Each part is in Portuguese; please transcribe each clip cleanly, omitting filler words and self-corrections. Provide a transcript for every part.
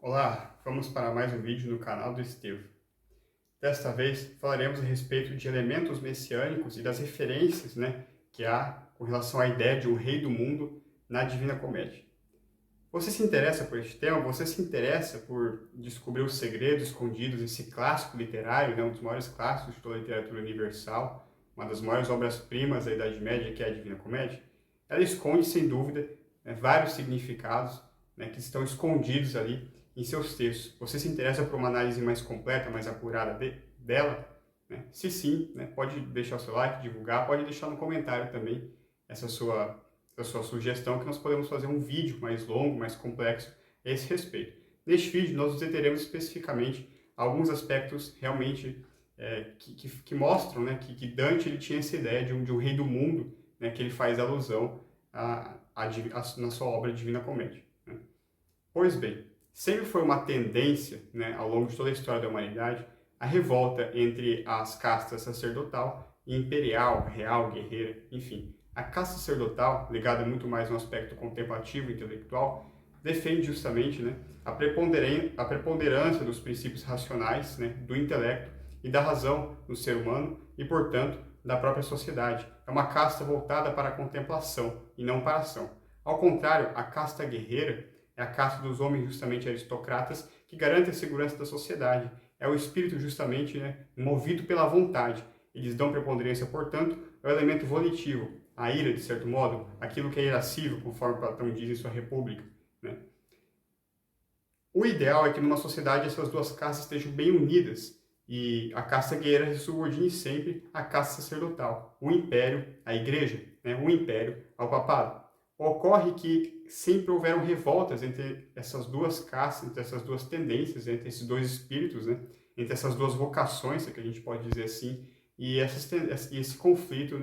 Olá, vamos para mais um vídeo no canal do Estevão. Desta vez falaremos a respeito de elementos messiânicos e das referências, que há com relação à ideia de um rei do mundo na Divina Comédia. Você se interessa por este tema? Você se interessa por descobrir os segredos escondidos nesse clássico literário, um dos maiores clássicos de toda a literatura universal, uma das maiores obras-primas da Idade Média, que é a Divina Comédia? Ela esconde, sem dúvida, vários significados que estão escondidos ali em seus textos. Você se interessa por uma análise mais completa, mais apurada dela? Se sim, pode deixar o seu like, divulgar, pode deixar no comentário também essa sua sugestão, que nós podemos fazer um vídeo mais longo, mais complexo a esse respeito. Neste vídeo, nós nos deteremos especificamente alguns aspectos realmente que mostram que Dante ele tinha essa ideia de um rei do mundo, que ele faz alusão na sua obra Divina Comédia. Pois bem, sempre foi uma tendência, ao longo de toda a história da humanidade, a revolta entre as castas sacerdotal e imperial, real, guerreira, enfim. A casta sacerdotal, ligada muito mais no aspecto contemplativo e intelectual, defende justamente a preponderância dos princípios racionais, do intelecto e da razão no ser humano e, portanto, da própria sociedade. É uma casta voltada para a contemplação e não para a ação. Ao contrário, a casta guerreira é a casta dos homens justamente aristocratas que garante a segurança da sociedade. É o espírito justamente movido pela vontade. Eles dão preponderância, portanto, ao elemento volitivo, a ira, de certo modo, aquilo que é irascível, conforme Platão diz em sua República. O ideal é que numa sociedade essas duas castas estejam bem unidas e a casta guerreira se subordine sempre à casta sacerdotal, o império, a igreja, o império ao papado. Ocorre que sempre houveram revoltas entre essas duas castas, entre essas duas tendências, entre esses dois espíritos, entre essas duas vocações, que a gente pode dizer assim, e esse conflito,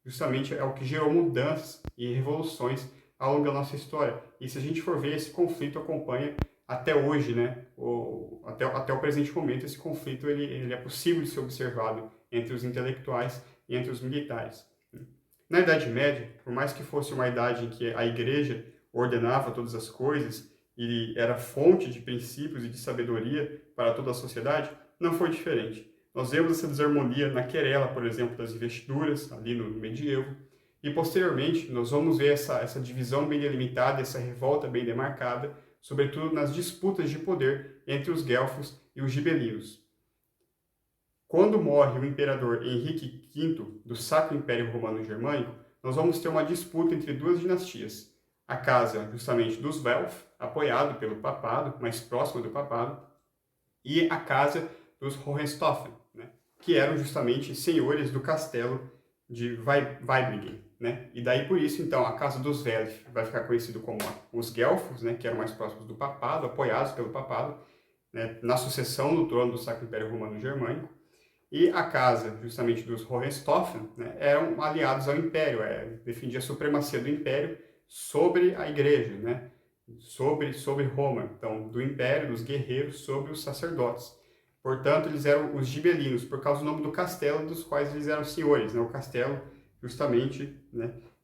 justamente é o que gerou mudanças e revoluções ao longo da nossa história. E se a gente for ver, esse conflito acompanha até hoje, até o presente momento, esse conflito ele é possível de ser observado entre os intelectuais e entre os militares. Na Idade Média, por mais que fosse uma idade em que a igreja ordenava todas as coisas e era fonte de princípios e de sabedoria para toda a sociedade, não foi diferente. Nós vemos essa desarmonia na querela, por exemplo, das investiduras, ali no medievo, e posteriormente nós vamos ver essa divisão bem delimitada, essa revolta bem demarcada, sobretudo nas disputas de poder entre os guelfos e os gibelinos. Quando morre o imperador Henrique V do Sacro Império Romano Germânico, nós vamos ter uma disputa entre duas dinastias. A casa, justamente, dos Welf, apoiado pelo papado, mais próxima do papado, e a casa dos Hohenstaufen, que eram justamente senhores do castelo de Waiblingen. E daí, por isso, então, a casa dos Welf vai ficar conhecido como os Guelfos, que eram mais próximos do papado, apoiados pelo papado, na sucessão do trono do Sacro Império Romano Germânico. E a casa, justamente, dos Hohenstaufen, eram aliados ao Império, defendia a supremacia do Império sobre a Igreja, sobre Roma. Então, do Império, dos guerreiros, sobre os sacerdotes. Portanto, eles eram os gibelinos, por causa do nome do castelo dos quais eles eram senhores, o castelo, justamente,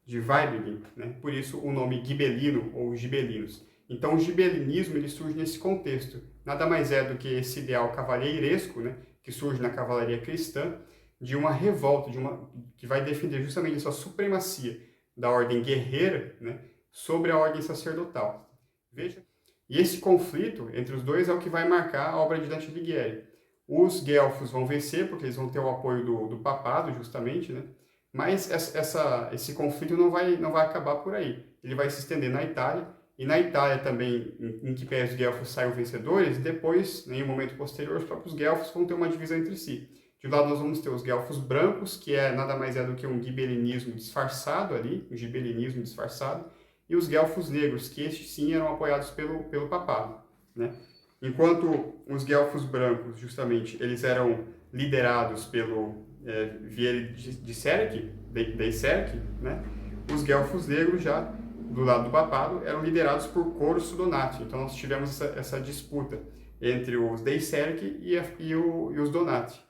de Waiblingen. Por isso, o nome gibelino ou gibelinos. Então, o gibelinismo ele surge nesse contexto. Nada mais é do que esse ideal cavalheiresco, que surge na cavalaria cristã, de uma revolta, que vai defender justamente essa supremacia da ordem guerreira, sobre a ordem sacerdotal. Veja, e esse conflito entre os dois é o que vai marcar a obra de Dante Alighieri. Os guelfos vão vencer, porque eles vão ter o apoio do papado, justamente, mas esse conflito não vai acabar por aí. Ele vai se estender na Itália, e na Itália também, em que pé os guelfos saiam vencedores, depois, em um momento posterior, os próprios guelfos vão ter uma divisão entre si. De um lado nós vamos ter os guelfos brancos, que nada mais é do que um gibelinismo disfarçado ali, um gibelinismo disfarçado, e os guelfos negros, que estes sim eram apoiados pelo papado. Enquanto os guelfos brancos, justamente, eles eram liderados pelo Vieri de Sercq, os guelfos negros já do lado do papado, eram liderados por Corso Donati. Então, nós tivemos essa disputa entre os Dei Sercq e os Donati.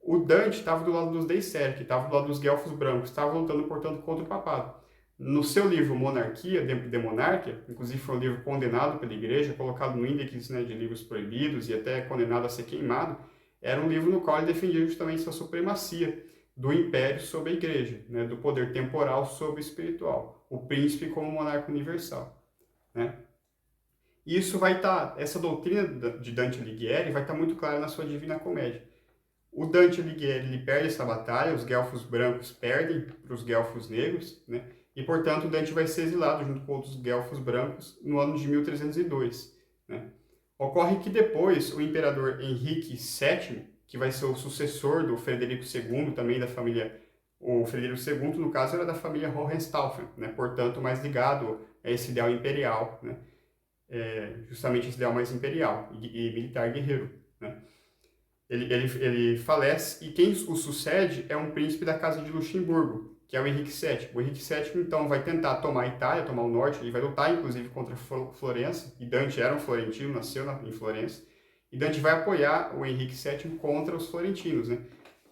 O Dante estava do lado dos Dei Sercq, estava do lado dos guelfos brancos, estava lutando, portanto, contra o papado. No seu livro Monarquia, de Monarquia, inclusive foi um livro condenado pela igreja, colocado no índex, né, de livros proibidos e até condenado a ser queimado, era um livro no qual ele defendia justamente essa supremacia do império sobre a igreja, né, do poder temporal sobre o espiritual, o príncipe como monarca universal, né? E isso vai estar, essa doutrina de Dante Alighieri vai estar muito clara na sua Divina Comédia. O Dante Alighieri ele perde essa batalha, os guelfos brancos perdem para os guelfos negros, né? E, portanto, Dante vai ser exilado junto com outros guelfos brancos no ano de 1302, né? Ocorre que depois o imperador Henrique VII, que vai ser o sucessor do Frederico II, também da família... O Frederico II, no caso, era da família Hohenstaufen, né? Portanto, mais ligado a esse ideal imperial, né? Justamente esse ideal mais imperial e militar guerreiro, né? Ele falece e quem o sucede é um príncipe da casa de Luxemburgo, que é o Henrique VII. O Henrique VII, então, vai tentar tomar a Itália, tomar o norte, ele vai lutar, inclusive, contra Florença, e Dante era um florentino, nasceu em Florença, e Dante vai apoiar o Henrique VII contra os florentinos, né?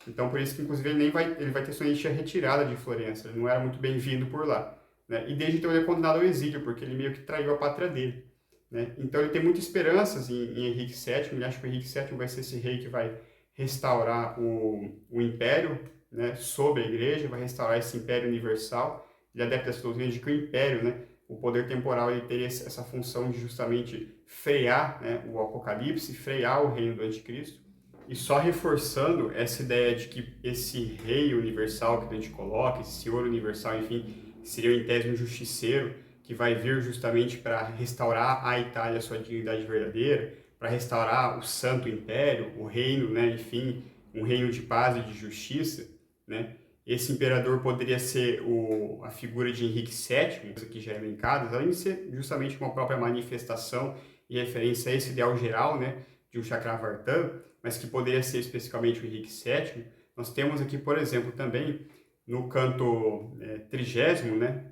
Então, por isso que, inclusive, ele vai ter sua retirada de Florença, ele não era muito bem-vindo por lá, né? E desde então ele é condenado ao exílio, porque ele meio que traiu a pátria dele, né? Então ele tem muitas esperanças em Henrique VII, ele acha que o Henrique VII vai ser esse rei que vai restaurar o império, né, sobre a igreja, vai restaurar esse império universal. Ele adepta essa doutrina de que o império, né, o poder temporal, ele teria essa função de justamente frear, né, o apocalipse, frear o reino do anticristo. E só reforçando essa ideia de que esse rei universal que a gente coloca, esse senhor universal, enfim, seria em tese um justiceiro, que vai vir justamente para restaurar a Itália a sua dignidade verdadeira, para restaurar o Santo Império, o reino, né, enfim, um reino de paz e de justiça, né? Esse imperador poderia ser a figura de Henrique VII, que já é elencada, além de ser justamente uma própria manifestação e referência a esse ideal geral, né, de um Chakravartin, mas que poderia ser especificamente o Henrique VII. Nós temos aqui, por exemplo, também no canto 30º, né,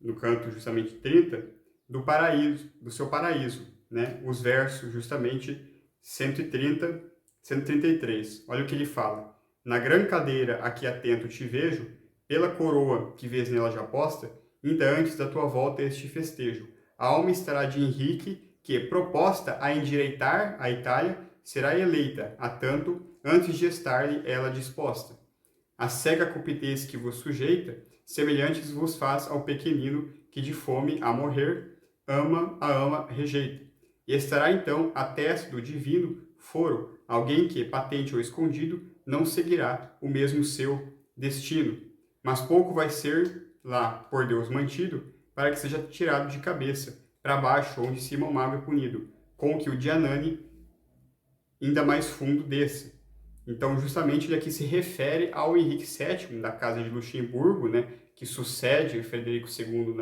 no canto justamente 30, do paraíso, do seu paraíso, né? Os versos justamente 130, 133. Olha o que ele fala. Na grã cadeira aqui atento te vejo, pela coroa que vês nela já posta, ainda antes da tua volta este festejo. A alma estará de Henrique, que, proposta a endireitar a Itália, será eleita, a tanto, antes de estar-lhe ela disposta. A cega cupidez que vos sujeita, semelhantes vos faz ao pequenino que de fome a morrer, a ama, rejeita. E estará então a testa do divino foro, alguém que, patente ou escondido, não seguirá o mesmo seu destino. Mas pouco vai ser lá, por Deus mantido, para que seja tirado de cabeça, para baixo, onde cima o mago é punido, com que o Dianani ainda mais fundo desça. Então, justamente, ele aqui se refere ao Henrique VII, da Casa de Luxemburgo, né, que sucede Frederico II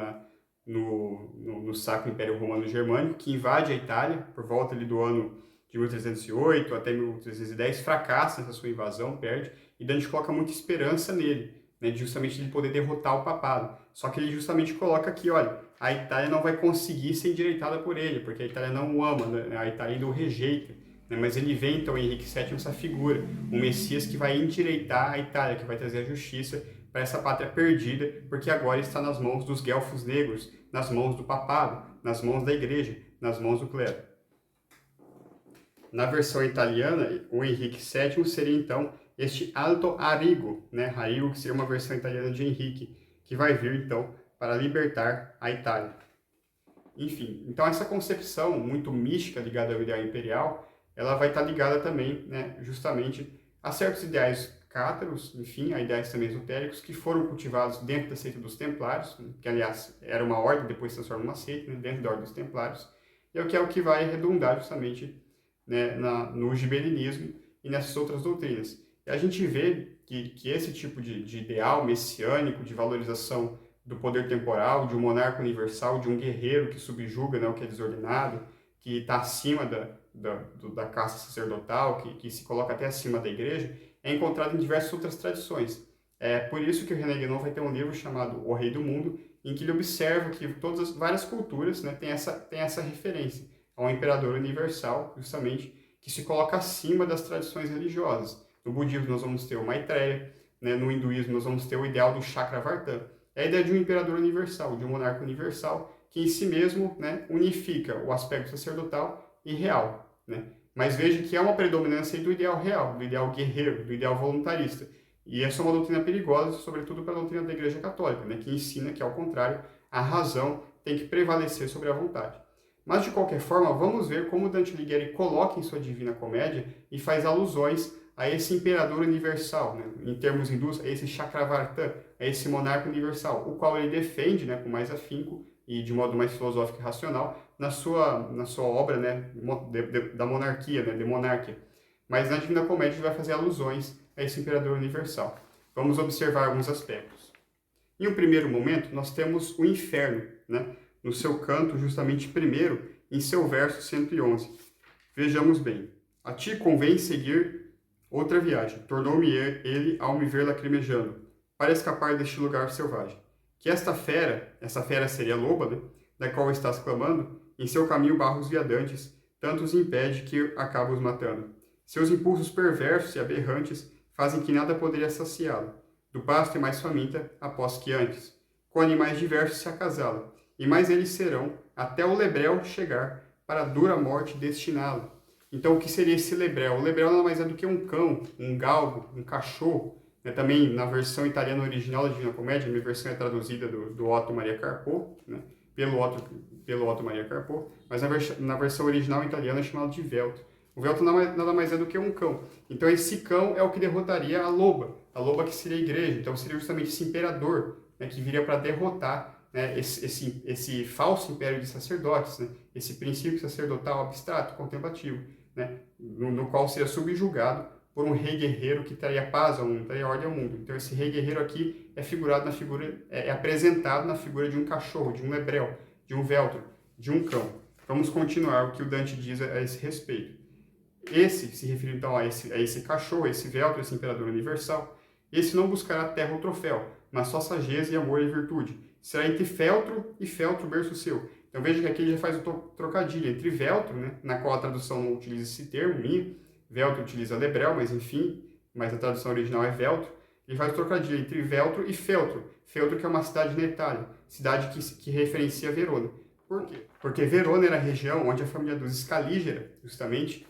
no Sacro Império Romano Germânico, que invade a Itália por volta ali do ano de 1308 até 1310, fracassa nessa sua invasão, perde, e Dante coloca muita esperança nele, né, de justamente ele poder derrotar o papado. Só que ele justamente coloca aqui, olha, a Itália não vai conseguir ser endireitada por ele, porque a Itália não o ama, né, a Itália ainda o rejeita. Mas ele vê então Henrique VII essa figura, um Messias que vai endireitar a Itália, que vai trazer a justiça para essa pátria perdida, porque agora está nas mãos dos guelfos negros, nas mãos do papado, nas mãos da igreja, nas mãos do clero. Na versão italiana, o Henrique VII seria então este Alto Arrigo, né? Arrigo, que seria uma versão italiana de Henrique, que vai vir então para libertar a Itália. Enfim, então essa concepção muito mística ligada ao ideal imperial, ela vai estar ligada também, né, justamente a certos ideais cátaros, enfim, a ideais também esotéricos, que foram cultivados dentro da seita dos Templários, que aliás era uma ordem, depois se transforma numa seita, né, dentro da ordem dos Templários, e é o que vai redundar justamente, né, no gibelinismo e nessas outras doutrinas. E a gente vê que esse tipo de ideal messiânico, de valorização do poder temporal, de um monarca universal, de um guerreiro que subjuga, né, o que é desordenado, que está acima da casta sacerdotal, que se coloca até acima da igreja, é encontrado em diversas outras tradições. É por isso que o René Guénon vai ter um livro chamado O Rei do Mundo, em que ele observa que várias culturas, né, têm essa referência a um imperador universal, justamente, que se coloca acima das tradições religiosas. No budismo nós vamos ter o Maitreya, né, no hinduísmo nós vamos ter o ideal do Chakravartin. É a ideia de um imperador universal, de um monarca universal, que em si mesmo, né, unifica o aspecto sacerdotal e real, né? Mas veja que há uma predominância do ideal real, do ideal guerreiro, do ideal voluntarista. E essa é uma doutrina perigosa, sobretudo para a doutrina da Igreja Católica, né, que ensina que, ao contrário, a razão tem que prevalecer sobre a vontade. Mas, de qualquer forma, vamos ver como Dante Alighieri coloca em sua Divina Comédia e faz alusões a esse imperador universal, né, em termos hindus, a esse Chakravartin, a esse monarca universal, o qual ele defende, né, com mais afinco e de modo mais filosófico e racional na sua obra, né, da monarquia, né, de monarquia. Mas na Divina Comédia ele vai fazer alusões a esse imperador universal. Vamos observar alguns aspectos. Em um primeiro momento, nós temos o inferno, né, no seu canto, justamente primeiro, em seu verso 111. Vejamos bem. A ti convém seguir outra viagem. Tornou-me ele ao me ver lacrimejando, para escapar deste lugar selvagem. Que essa fera seria a loba, né, da qual estás clamando, em seu caminho barra os viadantes, tanto os impede que acaba os matando. Seus impulsos perversos e aberrantes fazem que nada poderia saciá-la. Do pasto é mais faminta após que antes. Com animais diversos se acasala, e mais eles serão, até o lebrel chegar, para a dura morte destiná-la. Então, o que seria esse lebrel? O lebrel nada mais é do que um cão, um galgo, um cachorro. Né? Também, na versão italiana original da Divina Comédia, a minha versão é traduzida do Otto Maria Carpo, né? pelo Otto Maria Carpo, mas na versão original italiana é chamado de Veltro. O Veltro nada mais é do que um cão. Então, esse cão é o que derrotaria a loba que seria a igreja. Então, seria justamente esse imperador, né, que viria para derrotar, né, esse falso império de sacerdotes, né, esse princípio sacerdotal abstrato, contemplativo, né, no qual seria subjugado por um rei guerreiro que traria paz ao mundo, traria ordem ao mundo. Então, esse rei guerreiro aqui é apresentado na figura de um cachorro, de um lebrel, de um veltro, de um cão. Vamos continuar o que o Dante diz a esse respeito. Esse, se referindo então a esse cachorro, a esse veltro, esse imperador universal, esse não buscará terra ou troféu, mas só sageza e amor e virtude. Será entre feltro e feltro berço seu. Então veja que aqui ele já faz o trocadilho entre veltro, né, na qual a tradução não utiliza esse termo, veltro utiliza lebrel, mas enfim, mas a tradução original é veltro. Ele faz o trocadilho entre veltro e feltro. Feltro que é uma cidade na Itália, cidade que referencia Verona. Por quê? Porque Verona era a região onde a família dos Scaliger, justamente,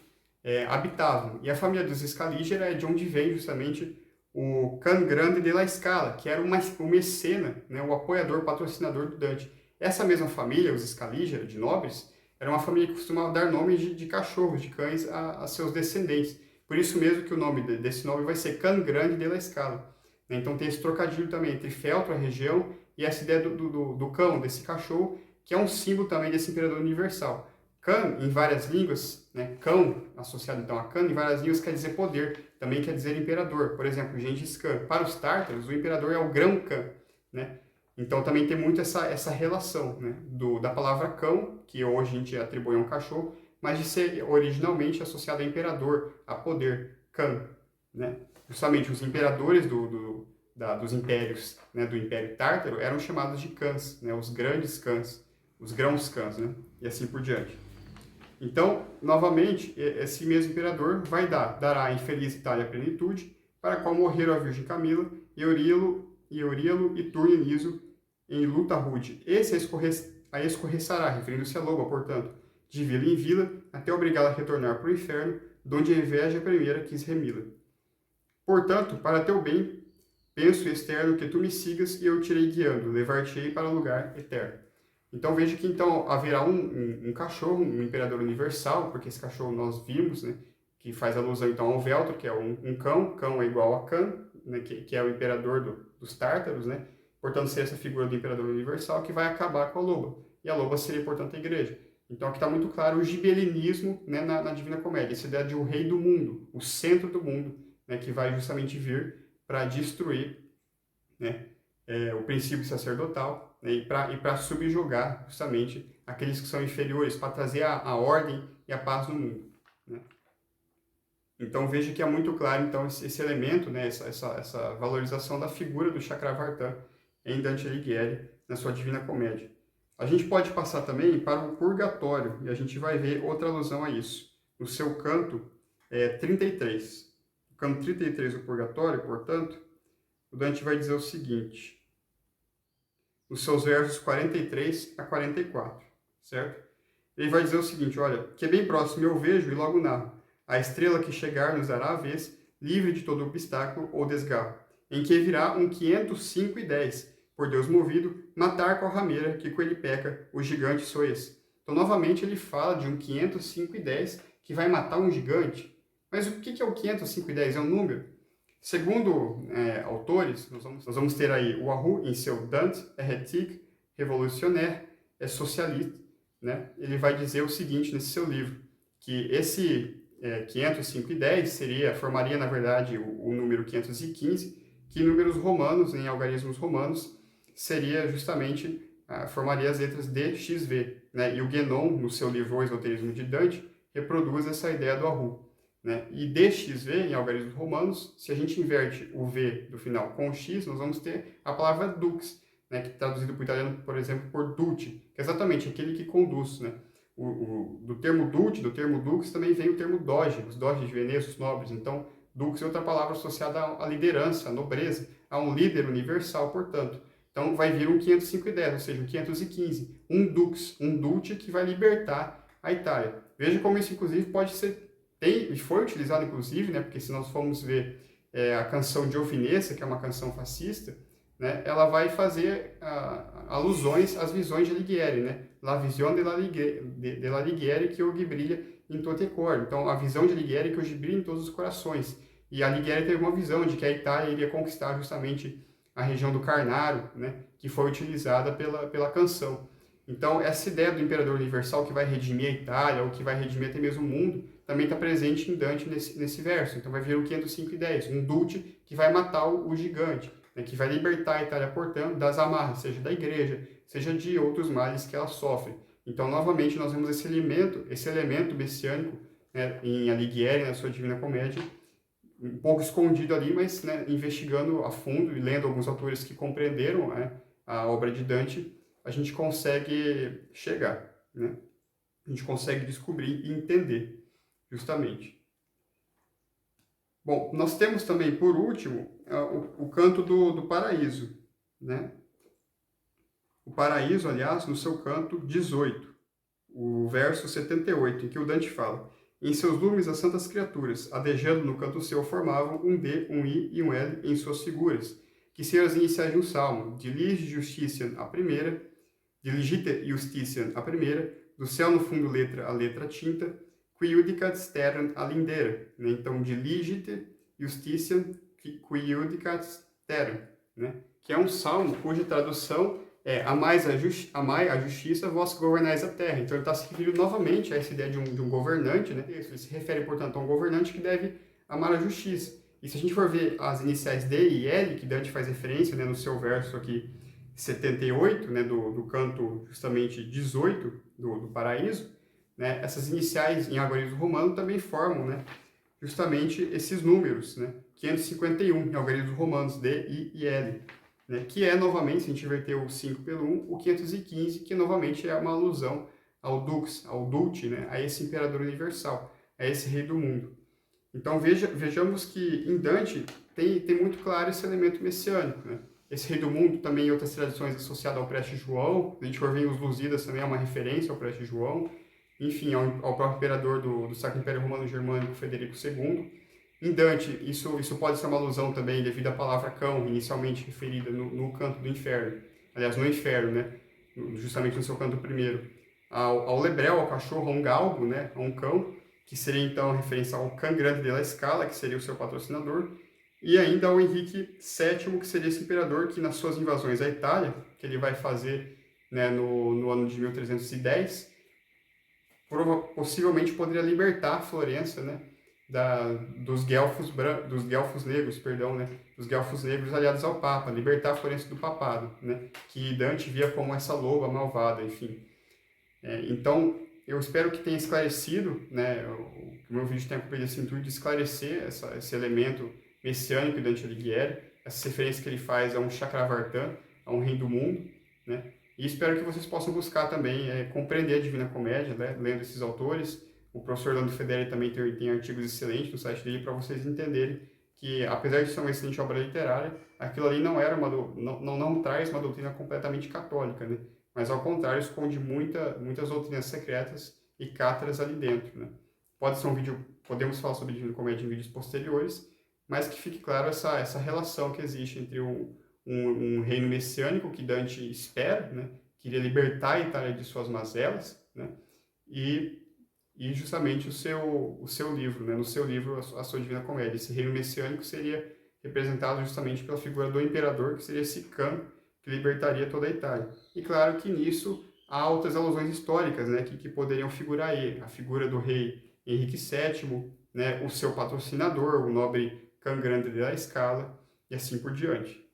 habitavam. E a família dos Scaliger é de onde vem justamente o Can Grande della Scala, que era o mecena, né, o apoiador, patrocinador do Dante. Essa mesma família, os Scaliger, de nobres, era uma família que costumava dar nomes de cachorros, de cães a seus descendentes. Por isso mesmo que o nome desse nome vai ser Can Grande della Scala. Então tem esse trocadilho também entre feltro, a região, e essa ideia do cão, desse cachorro, que é um símbolo também desse imperador universal. Khan, em várias línguas, né, cão, associado então a Khan, em várias línguas quer dizer poder, também quer dizer imperador. Por exemplo, Gengis Khan. Para os tártaros, o imperador é o Grão Khan, né? Então também tem muito essa relação, né, da palavra cão, que hoje a gente atribui a um cachorro, mas de ser originalmente associado a imperador, a poder, Khan, né? Justamente os imperadores dos impérios, né, do Império Tártaro eram chamados de Khans, né, os grandes Khans, os grãos Khans, né, e assim por diante. Então, novamente, esse mesmo imperador dará à infeliz Itália a plenitude, para a qual morreram a Virgem Camila, Euríalo e Turnio Niso em luta rude. Esse a escorreçará, referindo-se à loba, portanto, de vila em vila, até obrigá-la a retornar para o inferno, donde a inveja primeira quis remi-la. Portanto, para teu bem, penso externo que tu me sigas e eu te irei guiando, levar-te-ei para o lugar eterno. Então veja que então haverá um cachorro, um imperador universal, porque esse cachorro nós vimos, né, que faz alusão então ao Veltro, que é um cão é igual a Khan, né, que é o imperador dos tártaros, né, portanto seria essa figura do imperador universal que vai acabar com a loba, e a loba seria portanto a igreja. Então aqui está muito claro o gibelinismo, né, na Divina Comédia, essa ideia de o rei do mundo, o centro do mundo, né, que vai justamente vir para destruir, né, o princípio sacerdotal, né, e para subjugar justamente aqueles que são inferiores, para trazer a ordem e a paz no mundo, né? Então veja que é muito claro então esse elemento, né, essa valorização da figura do Chakravartin em Dante Alighieri na sua Divina Comédia. A gente pode passar também para o Purgatório, e a gente vai ver outra alusão a isso, no seu canto 33. O canto 33 do Purgatório, portanto, o Dante vai dizer o seguinte: nos seus versos 43 a 44, certo? Ele vai dizer o seguinte, olha, que é bem próximo eu vejo e logo narro, a estrela que chegar nos dará a vez, livre de todo obstáculo ou desgarro, em que virá um 505 e 10, por Deus movido, matar com a rameira que com ele peca, o gigante sou esse. Então, novamente, ele fala de um 505 e 10 que vai matar um gigante. Mas o que é o 505 e 10? É um número? Segundo autores, nós vamos ter aí o Ahu em seu Dante, Hérétique, Révolutionnaire, Socialiste, né? Ele vai dizer o seguinte nesse seu livro, que esse 505 e 10 formaria, na verdade, o número 515, que em números romanos, em algarismos romanos, seria justamente, formaria as letras D, X, V. Né? E o Guénon, no seu livro O Esoterismo de Dante, reproduz essa ideia do Ahu. Né? E DXV, em algarismos romanos, se a gente inverte o V do final com o X, nós vamos ter a palavra dux, né? Que traduzido para o italiano, por exemplo, por dulce, que é exatamente aquele que conduz. Né? Do termo dulce, do termo dux, também vem o termo doge, os doges de Veneza, os nobres. Então, dux é outra palavra associada à liderança, à nobreza, a um líder universal, portanto. Então, vai vir um 505 e 10, ou seja, um 515, um dux, um dulce que vai libertar a Itália. Veja como isso, inclusive, pode ser e foi utilizado, inclusive, né, porque se nós formos ver a canção Giovinezza, que é uma canção fascista, né, ela vai fazer alusões às visões de Alighieri, né? La visione de Alighieri que hoje brilha em tutti i cuori. Então, a visão de Alighieri que hoje brilha em todos os corações. E Alighieri teve uma visão de que a Itália iria conquistar justamente a região do Carnaro, né, que foi utilizada pela canção. Então, essa ideia do imperador universal que vai redimir a Itália, ou que vai redimir até mesmo o mundo, também está presente em Dante nesse verso. Então, vai vir o 505 e 10, um dulce que vai matar o gigante, né, que vai libertar a Itália, portanto, das amarras, seja da igreja, seja de outros males que ela sofre. Então, novamente, nós vemos esse elemento messiânico, né, em Alighieri, na sua Divina Comédia, um pouco escondido ali, mas, né, investigando a fundo e lendo alguns autores que compreenderam, né, a obra de Dante, a gente consegue chegar, né? A gente consegue descobrir e entender, justamente. Bom, nós temos também, por último, o canto do paraíso, né? O paraíso, aliás, no seu canto 18, o verso 78, em que o Dante fala: em seus lumes as santas criaturas, adejando no canto seu, formavam um D, um I e um L em suas figuras, que seriam as iniciais de um salmo, de Lis Justitiam a primeira, Diligite Justitiam a primeira, do céu no fundo letra a letra tinta, qui judicat terram a lindeira. Né? Então, Diligite Justitiam qui judicat terram. Né? Que é um salmo cuja tradução é amai a justiça, vós governais a terra. Então, ele está se referindo novamente a essa ideia de um governante. Né? Ele se refere, portanto, a um governante que deve amar a justiça. E se a gente for ver as iniciais D e L, que Dante faz referência, né, no seu verso aqui, 78, né, do canto justamente 18 do Paraíso, né, essas iniciais em algarismo romano também formam, né, justamente esses números, né, 551 em algarismos romanos, D, I e L, né, que é novamente, se a gente inverter o 5 pelo 1, o 515, que novamente é uma alusão ao Dux, ao Dulce, né, a esse imperador universal, a esse rei do mundo. Então vejamos que em Dante tem muito claro esse elemento messiânico, né? Esse rei do mundo também em outras tradições associado ao Prestes João. A gente for ver os Lusíadas também é uma referência ao Prestes João. Enfim, ao próprio imperador do Sacro Império Romano Germânico, Frederico II. Em Dante, isso pode ser uma alusão também devido à palavra cão, inicialmente referida no canto do inferno. Aliás, no inferno, né? Justamente no seu canto primeiro. Ao lebrel, ao cachorro, a um galgo, né? A um cão, que seria então a referência ao Can Grande de la Scala, que seria o seu patrocinador. E ainda ao Henrique VII, que seria esse imperador que nas suas invasões à Itália, que ele vai fazer, né, no ano de 1310, possivelmente poderia libertar Florença, né, dos guelfos negros, né, dos guelfos negros aliados ao Papa, libertar Florença do papado, né, que Dante via como essa loba malvada, enfim. Então, eu espero que tenha esclarecido, né, o meu vídeo tenha cumprido esse intuito de esclarecer esse elemento messiânico de Dante Alighieri, essa referência que ele faz a um Chakravartin, a um rei do mundo, né? E espero que vocês possam buscar também compreender a Divina Comédia, né, lendo esses autores. O professor Orlando Fedeli também tem artigos excelentes no site dele para vocês entenderem que, apesar de ser uma excelente obra literária, aquilo ali não era não traz uma doutrina completamente católica, né? Mas, ao contrário, esconde muitas doutrinas secretas e cátaras ali dentro, né? Pode ser um vídeo, podemos falar sobre Divina Comédia em vídeos posteriores, mas que fique claro essa relação que existe entre um reino messiânico que Dante espera, né? Queria libertar a Itália de suas mazelas, né? E justamente o seu livro, né? No seu livro, a sua Divina Comédia. Esse reino messiânico seria representado justamente pela figura do imperador, que seria Sicano, que libertaria toda a Itália. E claro que nisso há outras alusões históricas, né? Que poderiam figurar aí. A figura do rei Henrique VII, né? O seu patrocinador, o nobre Can Grande della Scala, e assim por diante.